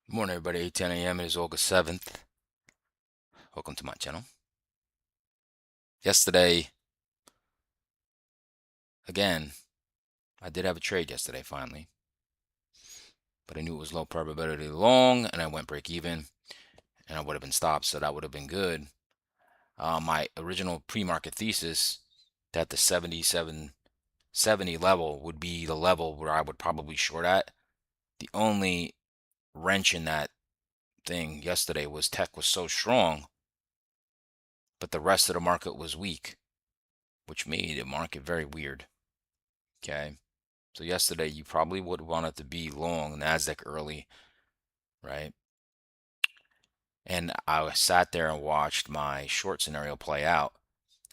Good morning, everybody. 8:10 a.m. It is August 7th. Welcome to my channel. Yesterday, again, I did have a trade yesterday finally, but I knew it was low probability long, and I went break even, and I would have been stopped, so that would have been good. My original pre-market thesis that the 77.70 level would be the level where I would probably short at. The only wrench in that thing yesterday was tech was so strong, but the rest of the market was weak, which made the market very weird. Okay. So yesterday you probably would want it to be long Nasdaq early, right? And I sat there and watched my short scenario play out.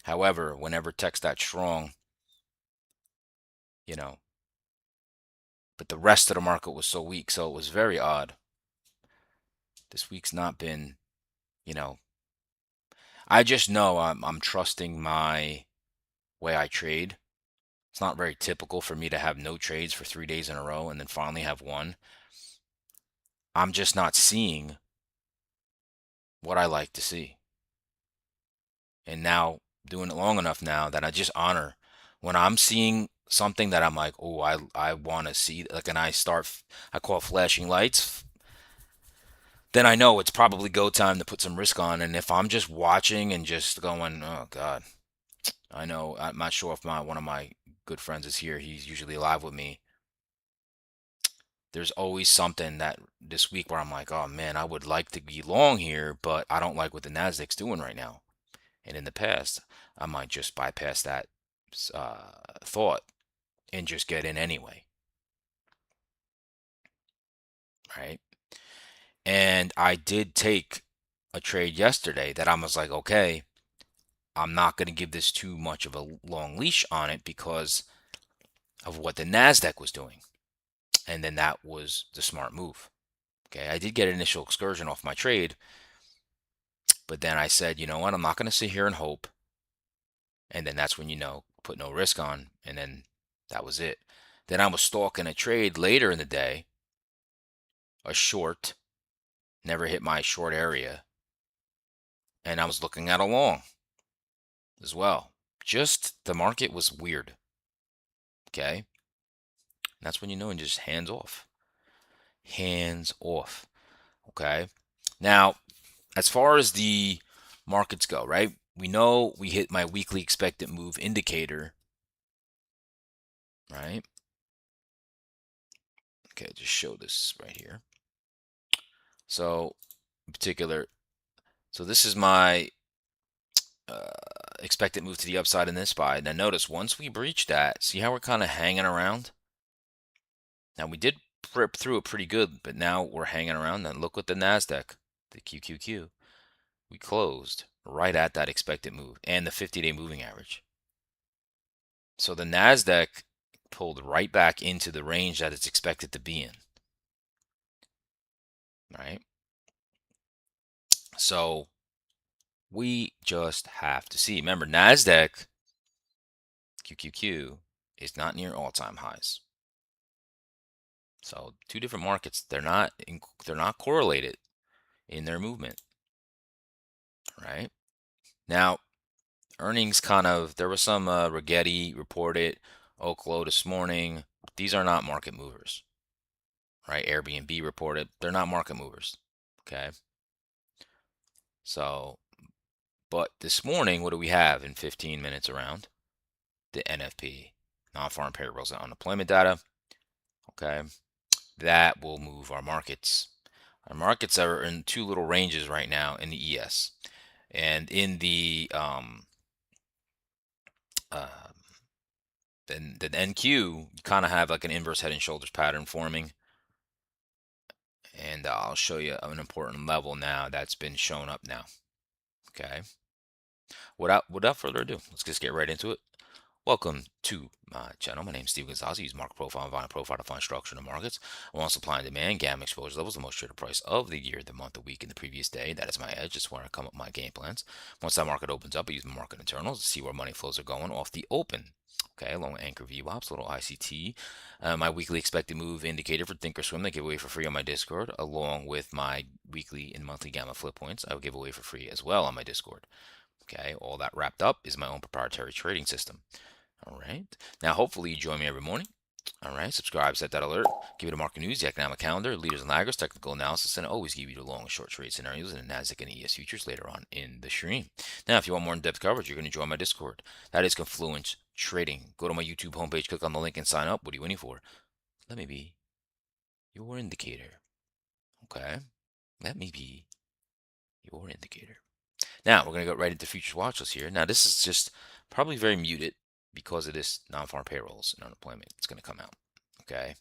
However, whenever tech's that strong, you know, but the rest of the market was so weak, so it was very odd. This week's not been, you know, I just know I'm trusting my way I trade. It's not very typical for me to have no trades for 3 days in a row and then finally have one. I'm just not seeing what I like to see. And now doing it long enough now that I just honor when I'm seeing something that I'm like, oh, I want to see, like, and I call it flashing lights. Then I know it's probably go time to put some risk on. And if I'm just watching and just going, oh God, I know I'm not sure if my one of my good friends is here. He's usually live with me. There's always something that this week where I'm like, oh man, I would like to be long here, but I don't like what the Nasdaq's doing right now. And in the past, I might just bypass that thought and just get in anyway, right? And I did take a trade yesterday that I was like, okay, I'm not going to give this too much of a long leash on it because of what the NASDAQ was doing. And then that was the smart move. Okay, I did get an initial excursion off my trade, but then I said, you know what, I'm not going to sit here and hope. And then that's when, put no risk on. And then that was it. Then I was stalking a trade later in the day, a short, never hit my short area. And I was looking at a long as well. Just the market was weird. Okay. And that's when you know, and just hands off. Hands off. Okay. Now, as far as the markets go, right? We know we hit my weekly expected move indicator, right? Okay, just show this right here. So, in particular, so this is my uh, expected move to the upside in this buy. Now, notice once we breach that, see how we're kind of hanging around? Now, we did rip through it pretty good, but now we're hanging around. And look what the NASDAQ, the QQQ, we closed right at that expected move and the 50-day moving average. So the NASDAQ pulled right back into the range that it's expected to be in, right? So we just have to see. Remember, NASDAQ QQQ is not near all-time highs. So two different markets, they're not correlated in their movement, right? Now, earnings kind of, there was some Rigetti reported, Oklo this morning. These are not market movers, right? Airbnb reported, they're not market movers, okay? So, but this morning, what do we have in 15 minutes around? The NFP, non-farm payrolls and unemployment data, okay? That will move our markets. Our markets are in two little ranges right now in the ES. And in uh, the NQ, you kind of have like an inverse head and shoulders pattern forming. And I'll show you an important level now that's been shown up now. Okay. Without further ado, let's just get right into it. Welcome to my channel. My name is Steve Gonzalez. I use market profile and volume profile to find structure in the markets. I want supply and demand, gamma exposure levels, the most traded price of the year, the month, the week, and the previous day. That is my edge. Just where I come up with my game plans. Once that market opens up, I use my market internals to see where money flows are going off the open. Okay, along with anchor VWAPs, little ICT, my weekly expected move indicator for Thinkorswim that I give away for free on my Discord, along with my weekly and monthly gamma flip points I will give away for free as well on my Discord. Okay, all that wrapped up is my own proprietary trading system. All right. Now, hopefully, you join me every morning. All right. Subscribe, set that alert. Give you the market news, the economic calendar, leaders and laggers, technical analysis, and always give you the long and short trade scenarios in the NASDAQ and ES futures later on in the stream. Now, if you want more in depth coverage, you're going to join my Discord. That is Confluence Trading. Go to my YouTube homepage, click on the link, and sign up. What are you waiting for? Let me be your indicator. Okay. Let me be your indicator. Now, we're going to go right into futures watch list here. Now, this is just probably very muted because of this non-farm payrolls and unemployment. It's going to come out. Okay.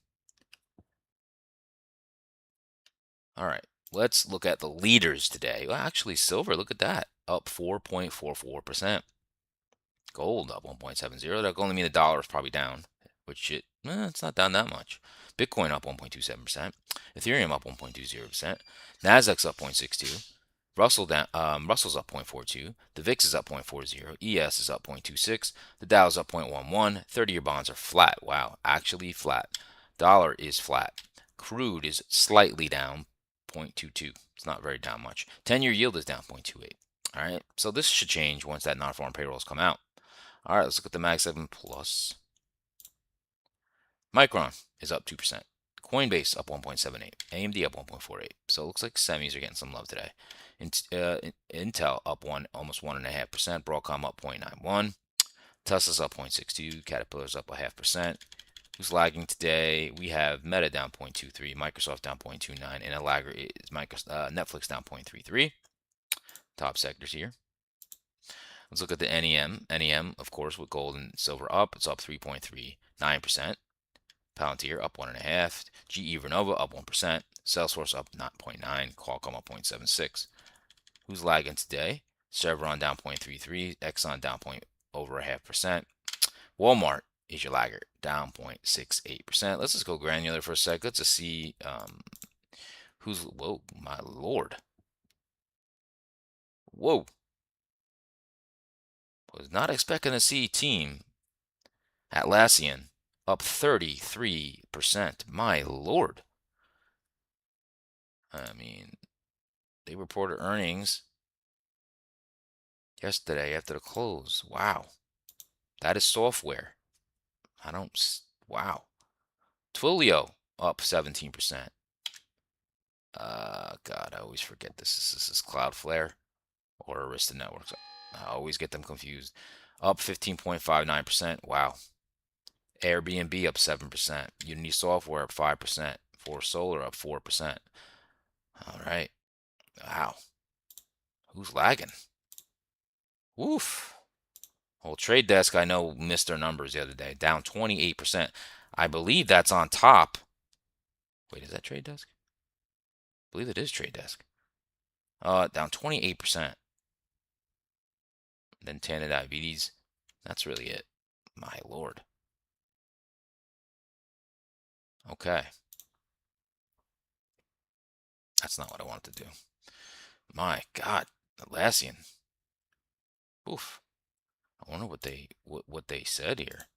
All right. Let's look at the leaders today. Well, actually, silver, look at that. Up 4.44%. Gold up 1.70. That'll only mean the dollar is probably down, which it's not down that much. Bitcoin up 1.27%. Ethereum up 1.20%. Nasdaq's up 0.62. Russell's up 0.42. The VIX is up 0.40. ES is up 0.26. The Dow's up 0.11. 30-year bonds are flat. Wow, actually flat. Dollar is flat. Crude is slightly down 0.22. It's not very down much. 10-year yield is down 0.28. All right, so this should change once that non-farm payrolls come out. All right, let's look at the Mag 7 Plus. Micron is up 2%. Coinbase up 1.78. AMD up 1.48. So it looks like semis are getting some love today. Intel up almost 1.5%. Broadcom up 0.91. Tesla's up 0.62. Caterpillar's up 0.5%. Who's lagging today? We have Meta down 0.23. Microsoft down 0.29. And a lagger is Netflix down 0.33. Top sectors here. Let's look at the NEM. NEM, of course, with gold and silver up. It's up 3.39%. Palantir up 1.5%. GE Vernova up 1%. Salesforce up 9.9%. Qualcomm up 0.76%. Who's lagging today? Chevron down 0.33%. Exxon down over 0.5%. Walmart is your laggard, down 0.68%. Let's just go granular for a sec. Let's just see who's. Whoa, my lord. Whoa. Was not expecting to see team Atlassian up 33%. My lord. I mean, they reported earnings yesterday after the close. Wow. That is software. Wow. Twilio up 17%. God, I always forget this. This is Cloudflare or Arista Networks. I always get them confused. Up 15.59%. Wow. Airbnb up 7%. Unity Software up 5%. For Solar up 4%. All right. Wow. Who's lagging? Woof. Well, Trade Desk, I know, missed their numbers the other day, down 28%. I believe that's on top. Wait, is that Trade Desk? I believe it is Trade Desk. Down 28%. Then Tana Diabetes. That's really it. My lord. Okay. That's not what I wanted to do. My God. Atlassian. Oof. I wonder what they said here.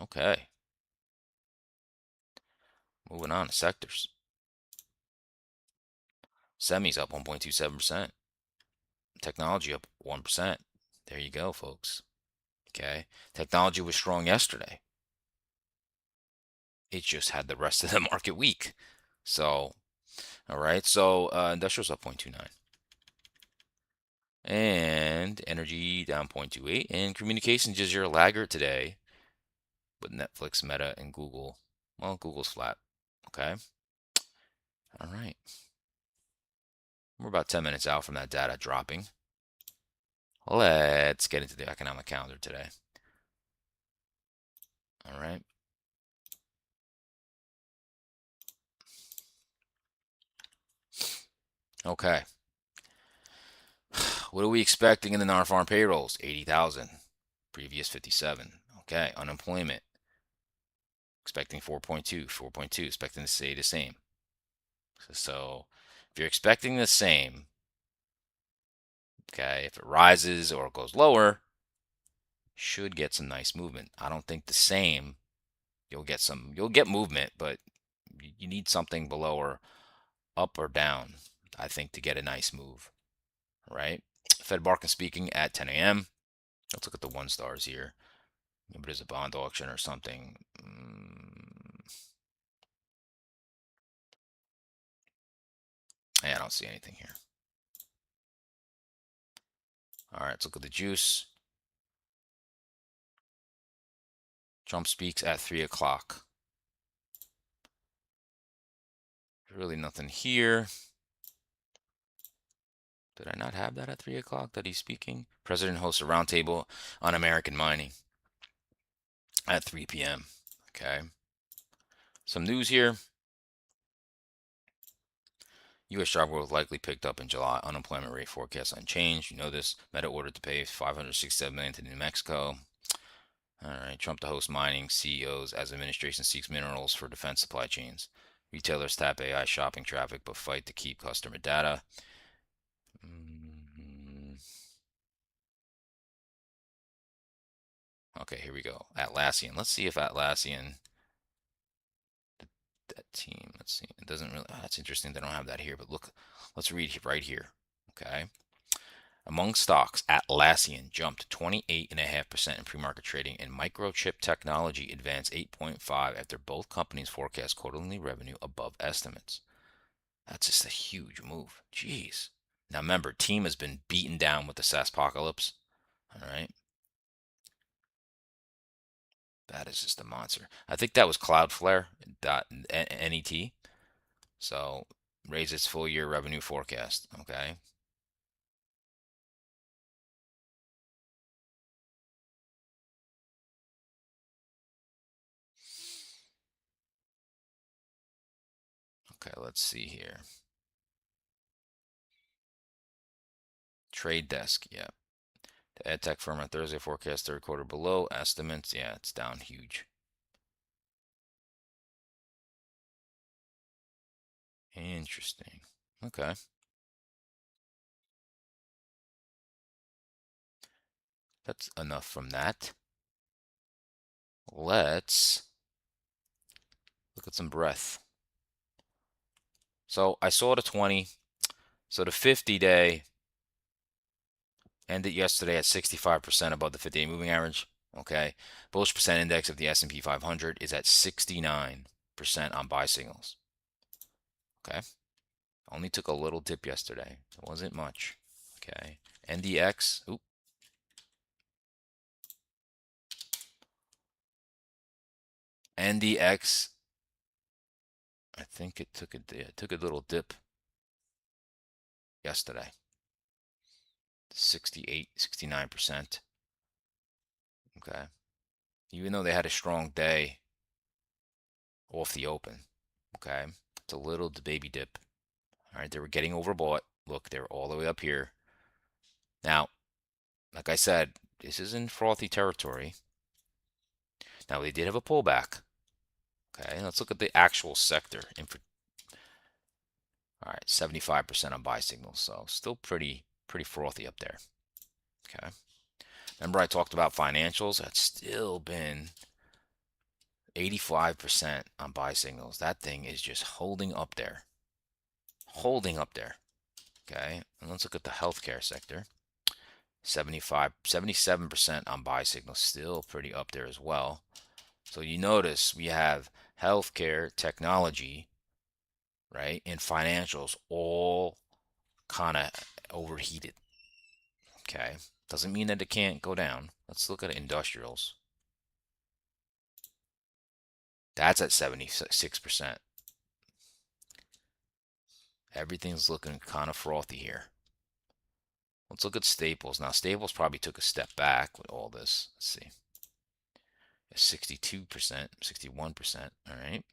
Okay. Moving on to sectors. Semis up 1.27%. Technology up 1%. There you go, folks. Okay. Technology was strong yesterday. It just had the rest of the market weak. So, all right. So, industrials up 0.29. And energy down 0.28. And communications is your laggard today with Netflix, Meta, and Google. Well, Google's flat. Okay. All right. We're about 10 minutes out from that data dropping. Let's get into the economic calendar today. All right. Okay. What are we expecting in the non-farm payrolls? 80,000. previous 57. Okay, unemployment, expecting 4.2, 4.2, expecting to stay the same. So if you're expecting the same, okay, if it rises or it goes lower, should get some nice movement. I don't think the same. You'll get movement, but you need something below or up or down, I think, to get a nice move, right? Fed market speaking at 10 a.m. Let's look at the one stars here. Maybe there's a bond auction or something. Yeah, I don't see anything here. All right, let's look at the juice. Trump speaks at 3 o'clock. Really nothing here. Did I not have that at 3 o'clock that he's speaking? President hosts a roundtable on American mining at 3 p.m. Okay. Some news here. U.S. job growth likely picked up in July. Unemployment rate forecast unchanged. You know this. Meta ordered to pay $567 million to New Mexico. All right. Trump to host mining CEOs as administration seeks minerals for defense supply chains. Retailers tap AI shopping traffic but fight to keep customer data. Okay, here we go. Atlassian. Let's see if Atlassian, that team, let's see. It doesn't really, that's interesting. They don't have that here, but look, let's read right here. Okay. Among stocks, Atlassian jumped 28.5% in pre-market trading, and Microchip Technology advanced 8.5 after both companies forecast quarterly revenue above estimates. That's just a huge move. Jeez. Now remember, team has been beaten down with the SaaS apocalypse. All right. That is just a monster. I think that was Cloudflare, .net. So raise its full year revenue forecast. Okay. Okay, let's see here. Trade Desk, yeah. The ed tech firm on Thursday forecast third quarter below estimates. Yeah, it's down huge. Interesting. Okay. That's enough from that. Let's look at some breadth. So I saw the 20. So the 50-day ended yesterday at 65% above the 50-day moving average. Okay. Bullish percent index of the S&P 500 is at 69% on buy signals. Okay. Only took a little dip yesterday. It wasn't much. Okay. NDX. Oop. NDX. I think it took a little dip yesterday. 68, 69%. Okay. Even though they had a strong day off the open. Okay. It's a little baby dip. All right. They were getting overbought. Look, they were all the way up here. Now, like I said, this is in frothy territory. Now, they did have a pullback. Okay. Let's look at the actual sector. All right. 75% on buy signals. So still pretty frothy up there. Okay. Remember I talked about financials? That's still been 85% on buy signals. That thing is just holding up there. Holding up there. Okay. And let's look at the healthcare sector. 77% on buy signals. Still pretty up there as well. So you notice we have healthcare, technology, right, and financials all kind of overheated. Okay. Doesn't mean that it can't go down. Let's look at industrials. That's at 76%. Everything's looking kind of frothy here. Let's look at Staples. Now, Staples probably took a step back with all this. Let's see. 62%, 61%. All right.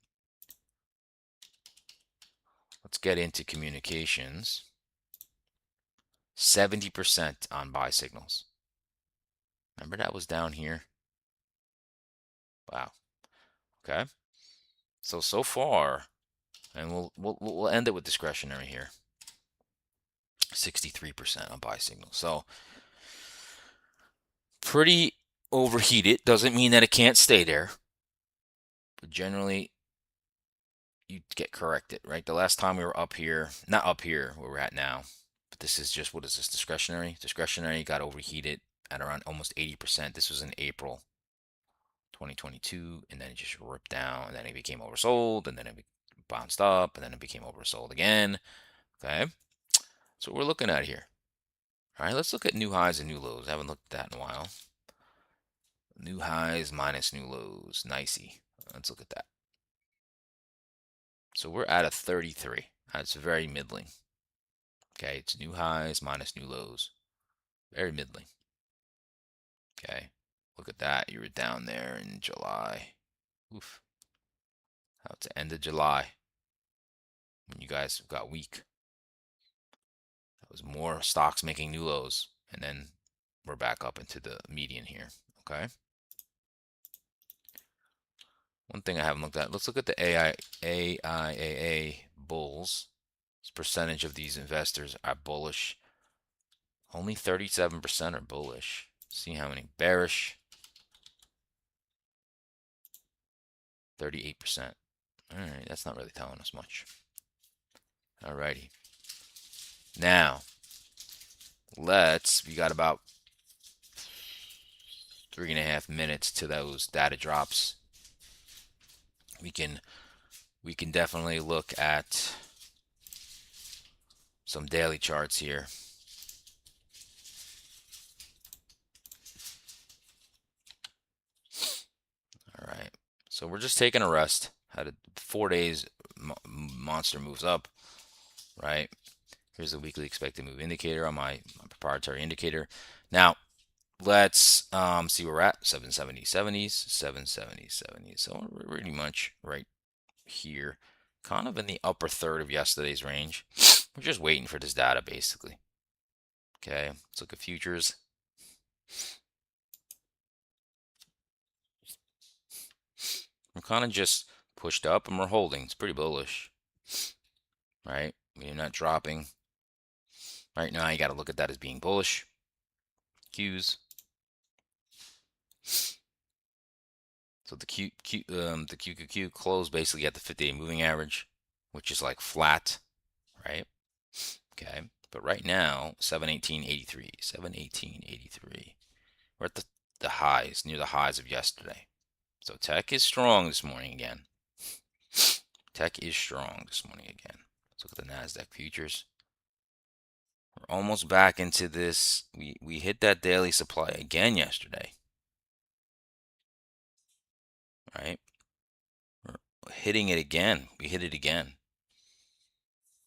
Let's get into communications. 70% on buy signals. Remember that was down here? Wow. Okay. So far, and we'll end it with discretionary here. 63% on buy signal. So pretty overheated. Doesn't mean that it can't stay there, but generally you get corrected, right? The last time we were up here, not up here where we're at now, but this is just, what is this, discretionary? Discretionary got overheated at around almost 80%. This was in April 2022, and then it just ripped down, and then it became oversold, and then it bounced up, and then it became oversold again. Okay, so what we're looking at here. All right, let's look at new highs and new lows. I haven't looked at that in a while. New highs minus new lows. Nicey. Let's look at that. So we're at a 33. That's very middling. Okay, it's new highs minus new lows. Very middling. Okay, look at that. You were down there in July. Oof. How to end of July when you guys got weak. That was more stocks making new lows. And then we're back up into the median here. Okay. One thing I haven't looked at. Let's look at the AIAA bulls. This percentage of these investors are bullish. Only 37% are bullish. See how many bearish? 38%. All right, that's not really telling us much. All righty. Now, we got about 3.5 minutes to those data drops. We can definitely look at some daily charts here. All right. So we're just taking a rest. Had 4 days, monster moves up, right? Here's the weekly expected move indicator on my proprietary indicator. Now, let's see where we're at. 770, 70s, 770, 70s. So we're pretty much right here, kind of in the upper third of yesterday's range. We're just waiting for this data, basically. Okay, let's look at futures. We're kind of just pushed up and we're holding. It's pretty bullish, right? We're not dropping. Right now, you got to look at that as being bullish. Qs. So the QQQ closed basically at the 50-day moving average, which is like flat, right? Okay, but right now, 718.83, 718.83. We're at the highs, near the highs of yesterday. So tech is strong this morning again. Tech is strong this morning again. Let's look at the NASDAQ futures. We're almost back into this. We hit that daily supply again yesterday, right? We're hitting it again. We hit it again.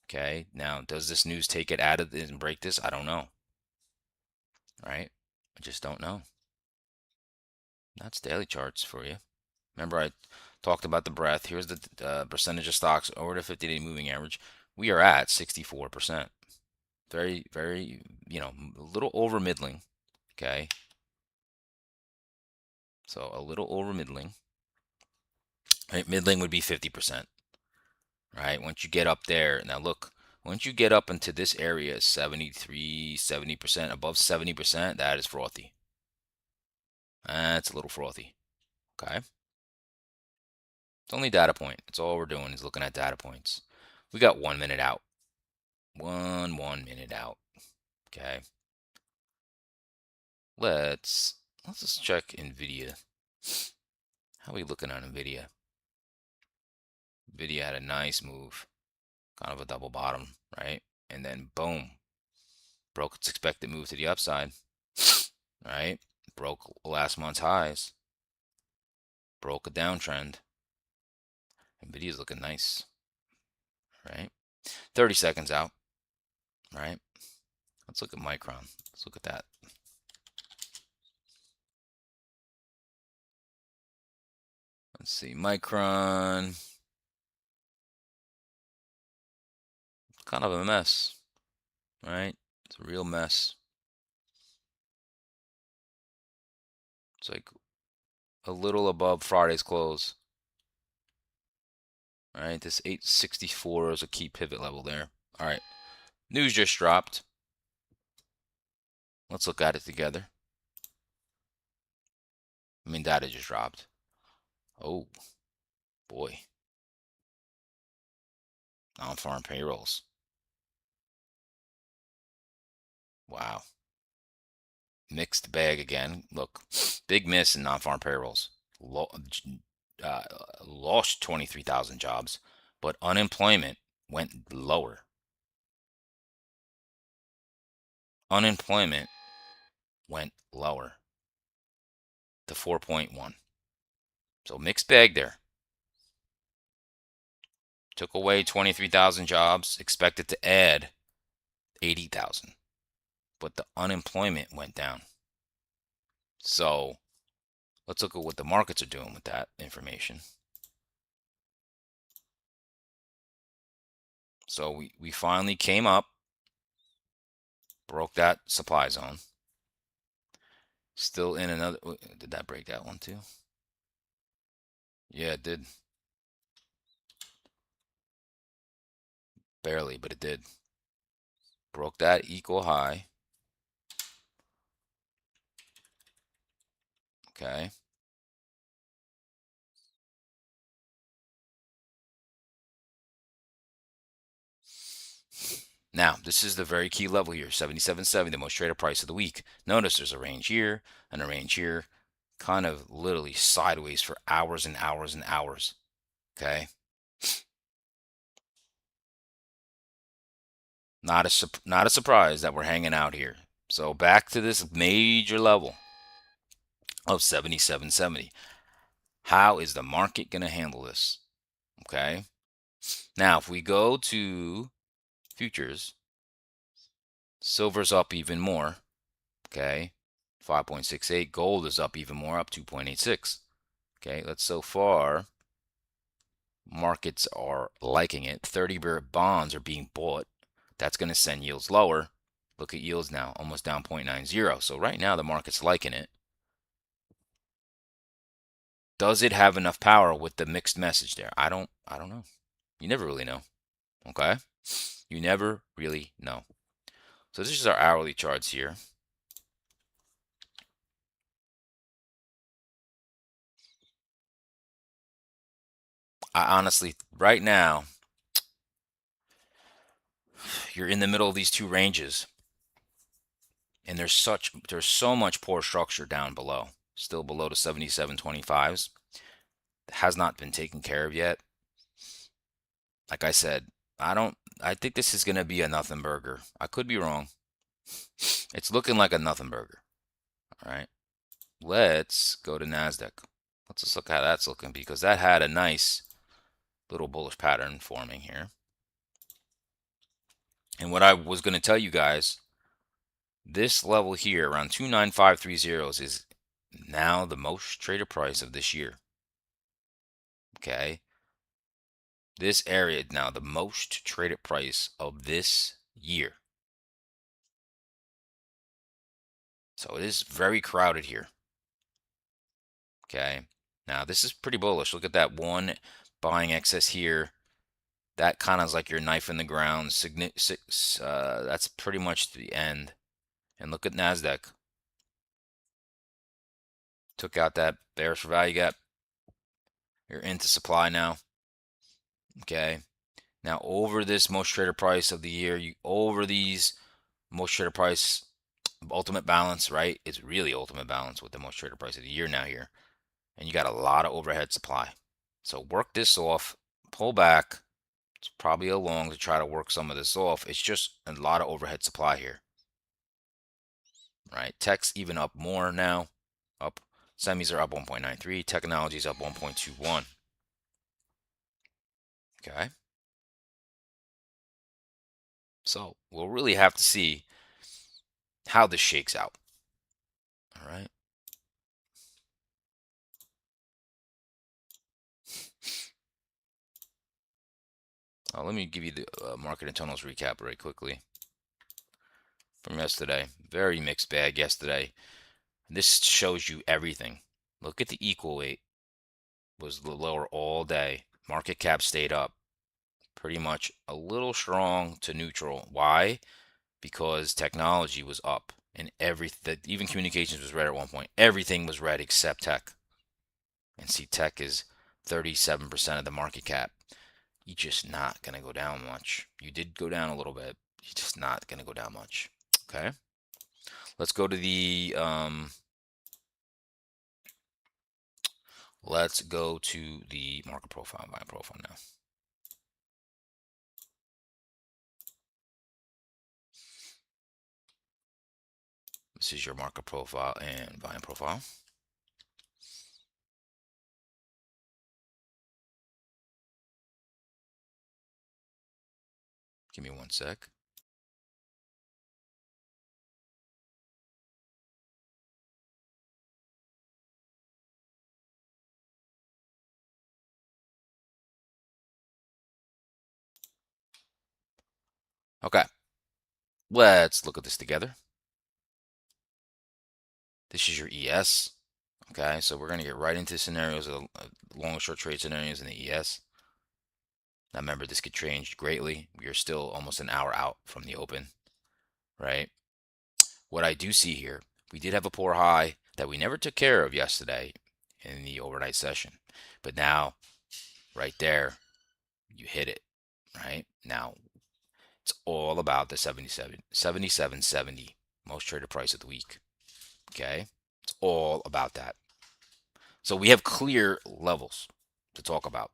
Okay, now does this news take it out of this and break this? I don't know, right? I just don't know. That's daily charts for you. Remember, I talked about the breadth. Here's the percentage of stocks over the 50-day moving average. We are at 64%. Very, very, a little over middling. Okay. So a little over middling. Right? Middling would be 50%. Right? Once you get up there, now look, once you get up into this area, 73, 70%, above 70%, that is frothy. That's a little frothy. Okay. It's only data point. That's all we're doing is looking at data points. We got 1 minute out. One minute out. Okay. Let's just check Nvidia. How are we looking on Nvidia? Nvidia had a nice move. Kind of a double bottom, right? And then boom. Broke its expected move to the upside. Right? Broke last month's highs. Broke a downtrend. Nvidia's looking nice. Right? 30 seconds out. Right? Let's look at Micron. Let's look at that. Let's see. Micron. Kind of a mess. Right? It's a real mess. It's like a little above Friday's close. All right, this 864 is a key pivot level there. All right, news just dropped. Let's look at it together. I mean, data just dropped. Oh, boy. Non-farm payrolls. Wow. Mixed bag again. Look, big miss in non-farm payrolls. Uh, Lost 23,000 jobs, but unemployment went lower. Unemployment went lower to 4.1. So mixed bag there. Took away 23,000 jobs, expected to add 80,000, but the unemployment went down. So let's look at what the markets are doing with that information. So we finally came up, broke that supply zone. Still in another. Did that break that one too? Yeah, it did. Barely, but it did. Broke that equal high. Okay. Now, this is the very key level here, 77.70, the most traded price of the week. Notice there's a range here and a range here, kind of literally sideways for hours and hours and hours. Okay. Not a surprise that we're hanging out here. So back to this major level of 77.70. How is the market going to handle this? Okay. Now, if we go to futures, silver's up even more. Okay. 5.68. Gold is up even more, up 2.86. Okay. So far, markets are liking it. 30-year bonds are being bought. That's going to send yields lower. Look at yields now, almost down 0.90. So right now, the market's liking it. Does it have enough power with the mixed message there? I don't know. You never really know. Okay? You never really know. So this is our hourly charts here. I honestly, right now, you're in the middle of these two ranges, and there's so much poor structure down below, still below the 77.25s. Has not been taken care of yet. Like I said, I think this is going to be a nothing burger. I could be wrong. It's looking like a nothing burger. All right. Let's go to NASDAQ. Let's just look how that's looking, because that had a nice little bullish pattern forming here. And what I was going to tell you guys, this level here around 29530 is now the most traded price of this year. Okay. This area now the most traded price of this year. So it is very crowded here. Okay. Now this is pretty bullish. Look at that one buying excess here. That kind of is like your knife in the ground. That's pretty much the end. And look at NASDAQ. Took out that bearish value gap. You're into supply now. Okay. Now over this most traded price of the year, over these most traded price ultimate balance, right? It's really ultimate balance with the most traded price of the year now here. And you got a lot of overhead supply. So work this off, pull back. It's probably a long to try to work some of this off. It's just a lot of overhead supply here. Right? Tech's even up more now. Up. Semis are up 1.93. Technology's up 1.21. Okay. So we'll really have to see how this shakes out. All right. Let me give you the market internals recap very quickly from yesterday. Very mixed bag yesterday. This shows you everything. Look at the equal weight was lower all day. Market cap stayed up pretty much a little strong to neutral. Why? Because technology was up and even communications was red at one point. Everything was red except tech. And see, tech is 37% of the market cap. You're just not going to go down much. You did go down a little bit. You're just not going to go down much. Okay. Let's go to the market profile, buy profile now. This is your market profile and buying profile. Give me one sec. Okay. Let's look at this together. This is your ES. Okay, so we're going to get right into scenarios of long and short trade scenarios in the ES. Now remember, this could change greatly. We are still almost an hour out from the open, right? What I do see here, we did have a poor high that we never took care of yesterday in the overnight session. But now, right there, you hit it, right? Now, it's all about the 77.70, most traded price of the week. Okay? It's all about that. So we have clear levels to talk about.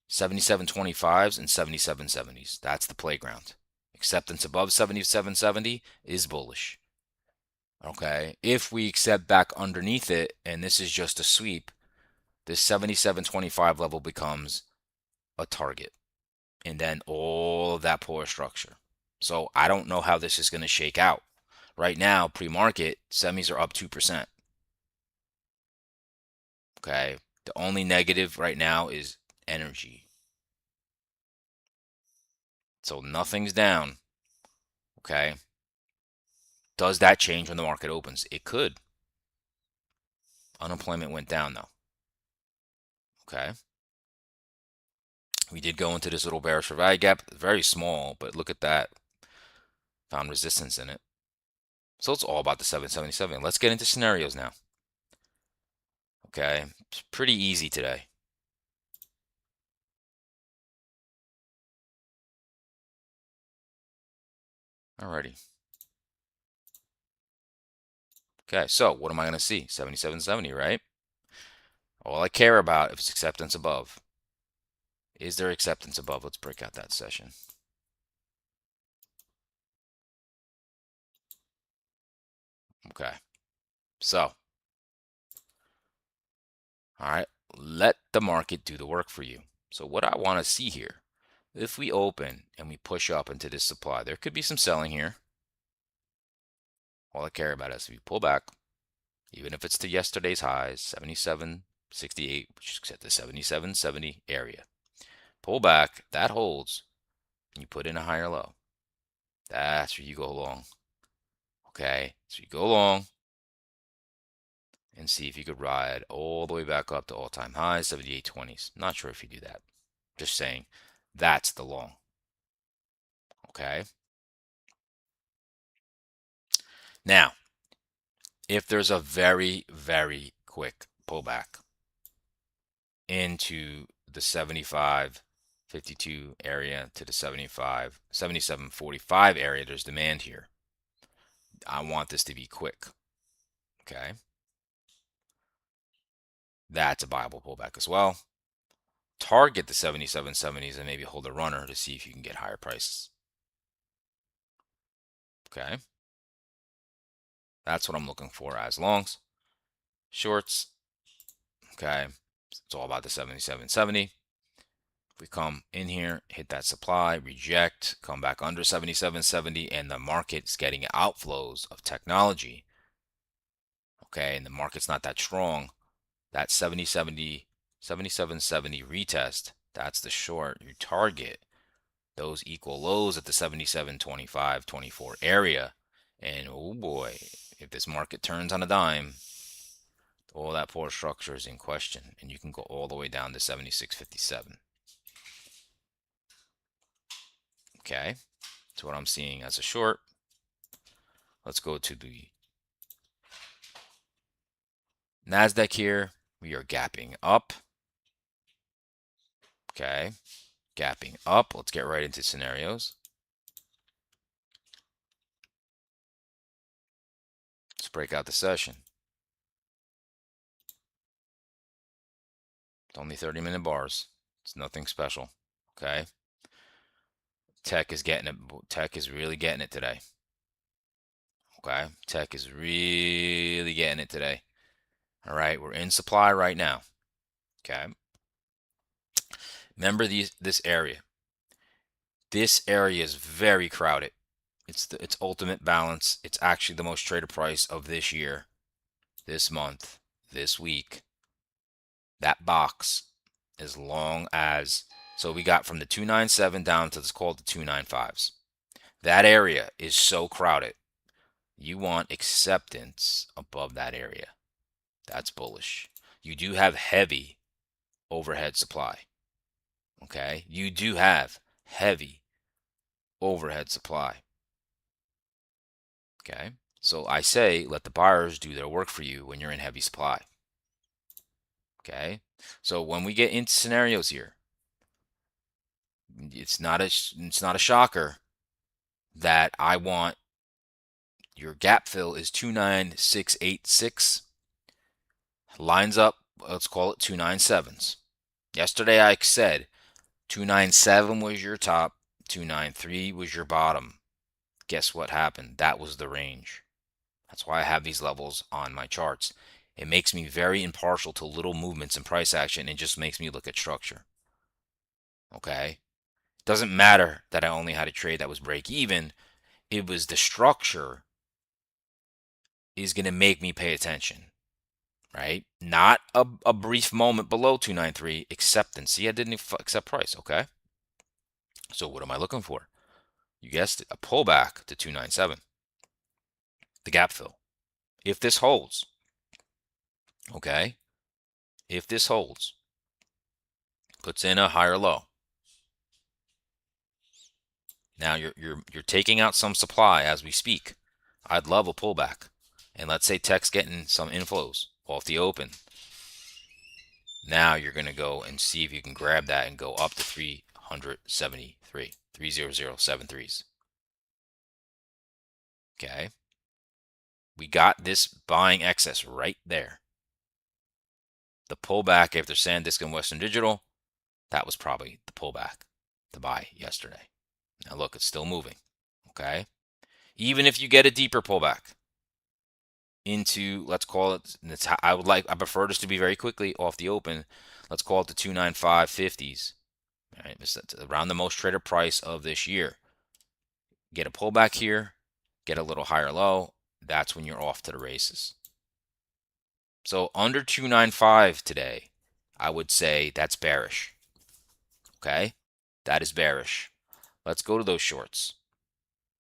77.25s and 77.70s. That's the playground. Acceptance above 77.70 is bullish. Okay? If we accept back underneath it and this is just a sweep, this 77.25 level becomes a target. And then all of that poor structure. So I don't know how this is going to shake out. Right now, pre-market, semis are up 2%. Okay. The only negative right now is energy. So nothing's down. Okay. Does that change when the market opens? It could. Unemployment went down though. Okay. We did go into this little bearish value gap, very small, but look at that. Found resistance in it. So it's all about the 777. Let's get into scenarios now. Okay. It's pretty easy today. Alrighty. Okay, so what am I going to see? 77.70, right? All I care about if it's acceptance above. Is there acceptance above? Let's break out that session. Okay, so, all right, let the market do the work for you. So what I want to see here, if we open and we push up into this supply, there could be some selling here. All I care about is if we pull back, even if it's to yesterday's highs, 77.68, which is at the 77.70 area. Pull back, that holds, and you put in a higher low. That's where you go long. Okay, so you go long and see if you could ride all the way back up to all-time highs, 78.20s. Not sure if you do that. Just saying, that's the long. Okay. Now, if there's a very, very quick pullback into the 75.52 area to the 77.45 area, there's demand here. I want this to be quick. Okay. That's a viable pullback as well. Target the 77.70s and maybe hold a runner to see if you can get higher prices. Okay. That's what I'm looking for as longs. Shorts. Okay. It's all about the 77.70. We come in here, hit that supply, reject, come back under 77.70, and the market's getting outflows of technology. Okay. And the market's not that strong. That 77.70 retest, that's the short. You target those equal lows at the 77.25, 24 area. And oh boy, If this market turns on a dime, all that poor structure is in question, and you can go all the way down to 76.57. Okay, that's what I'm seeing as a short. Let's go to the NASDAQ here. We are gapping up. Okay, gapping up. Let's get right into scenarios. Let's break out the session. It's only 30-minute bars. It's nothing special. Okay. Tech is getting it. Tech is really getting it today. Okay. Tech is really getting it today. All right. We're in supply right now. Okay. Remember this area. This area is very crowded. It's ultimate balance. It's actually the most traded price of this year, this month, this week. That box, as long as, so we got from the 297 down to, let's call it the 295s. That area is so crowded. You want acceptance above that area. That's bullish. You do have heavy overhead supply. Okay? You do have heavy overhead supply. Okay? So I say let the buyers do their work for you when you're in heavy supply. Okay? So when we get into scenarios here, it's not a shocker that I want your gap fill is 29686, lines up, let's call it 297s. Yesterday I said 297 was your top, 293 was your bottom. Guess what happened? That was the range. That's why I have these levels on my charts. It makes me very impartial to little movements in price action and just makes me look at structure. Okay? Doesn't matter that I only had a trade that was break even. It was the structure is going to make me pay attention, right? Not a brief moment below 293, acceptance. See, I didn't accept price, okay? So what am I looking for? You guessed it, a pullback to 297, the gap fill. If this holds, okay? If this holds, puts in a higher low. Now you're taking out some supply as we speak. I'd love a pullback. And let's say tech's getting some inflows off the open. Now you're going to go and see if you can grab that and go up to 373, 30073s. Okay. We got this buying excess right there. The pullback after SanDisk and Western Digital, that was probably the pullback to buy yesterday. Now look, it's still moving. Okay. Even if you get a deeper pullback into, let's call it, I prefer this to be very quickly off the open. Let's call it the 295.50s. All right, that's around the most traded price of this year. Get a pullback here, get a little higher low. That's when you're off to the races. So under 295 today, I would say that's bearish. Okay, that is bearish. Let's go to those shorts.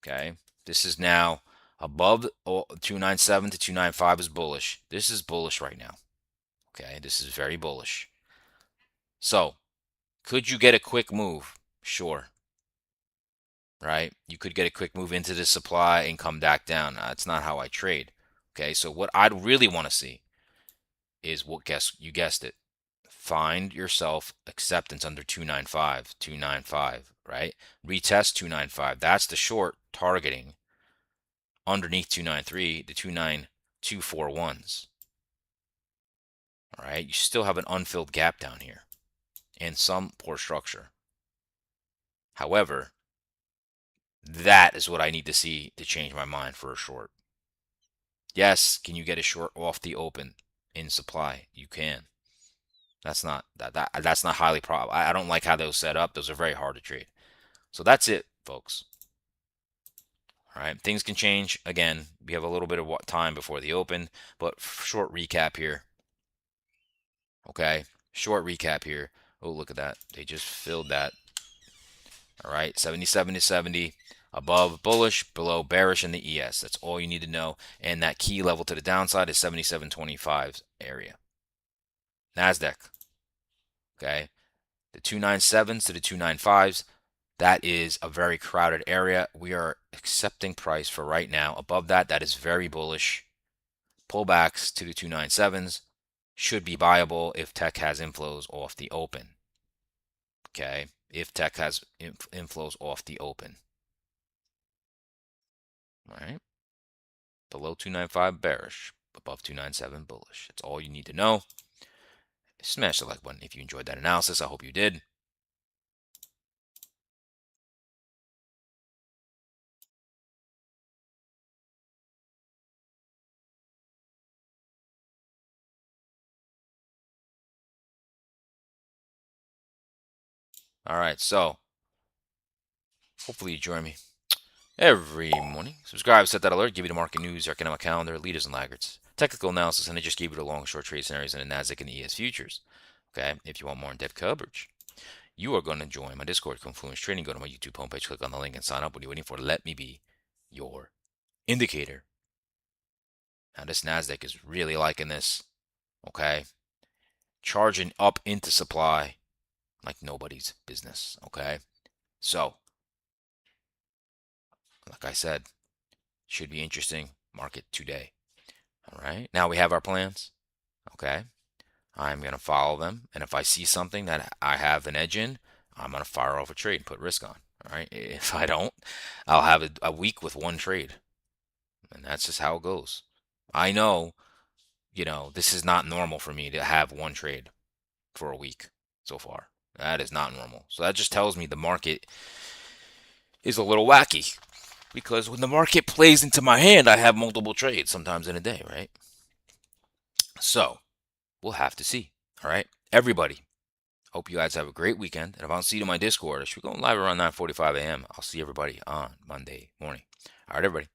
Okay, this is now above 297 to 295 is bullish. This is bullish right now. Okay, this is very bullish. So could you get a quick move? Sure. Right? You could get a quick move into the supply and come back down. That's not how I trade. Okay, so what I'd really want to see is you guessed it. Find yourself acceptance under 295, right? Retest 295. That's the short targeting underneath 293, the 29241s. All right, you still have an unfilled gap down here and some poor structure. However, that is what I need to see to change my mind for a short. Yes, can you get a short off the open in supply? You can. That's not that's not highly probable. I don't like how those set up. Those are very hard to trade. So that's it, folks. All right, things can change. Again, we have a little bit of time before the open, but short recap here. Okay, short recap here. Oh, look at that. They just filled that. All right, 77 to 70. Above bullish, below bearish in the ES. That's all you need to know. And that key level to the downside is 77.25 area. NASDAQ, okay? The 297s to the 295s, that is a very crowded area. We are accepting price for right now. Above that, that is very bullish. Pullbacks to the 297s should be viable if tech has inflows off the open. Okay, if tech has inflows off the open. All right, below 295 bearish, above 297 bullish. That's all you need to know. Smash the like button if you enjoyed that analysis. I hope you did. All right, so hopefully you join me every morning. Subscribe, set that alert, give you the market news, economic calendar, leaders and laggards, technical analysis, and I just gave you the long short trade scenarios in the NASDAQ and the ES futures. Okay, if you want more in-depth coverage, you are going to join my Discord, Confluence Trading. Go to my YouTube homepage, click on the link, and sign up. What are you waiting for? Let me be your indicator. Now, this NASDAQ is really liking this. Okay, charging up into supply like nobody's business. Okay, so like I said, should be interesting market today. All right, now we have our plans. Okay, I'm going to follow them. And if I see something that I have an edge in, I'm going to fire off a trade and put risk on. All right, if I don't, I'll have a week with one trade. And that's just how it goes. I know, this is not normal for me to have one trade for a week so far. That is not normal. So that just tells me the market is a little wacky. Because when the market plays into my hand, I have multiple trades sometimes in a day, right? So we'll have to see. All right, everybody. Hope you guys have a great weekend. And if I don't see you in my Discord, I should be going live around 9:45 a.m. I'll see everybody on Monday morning. All right, everybody.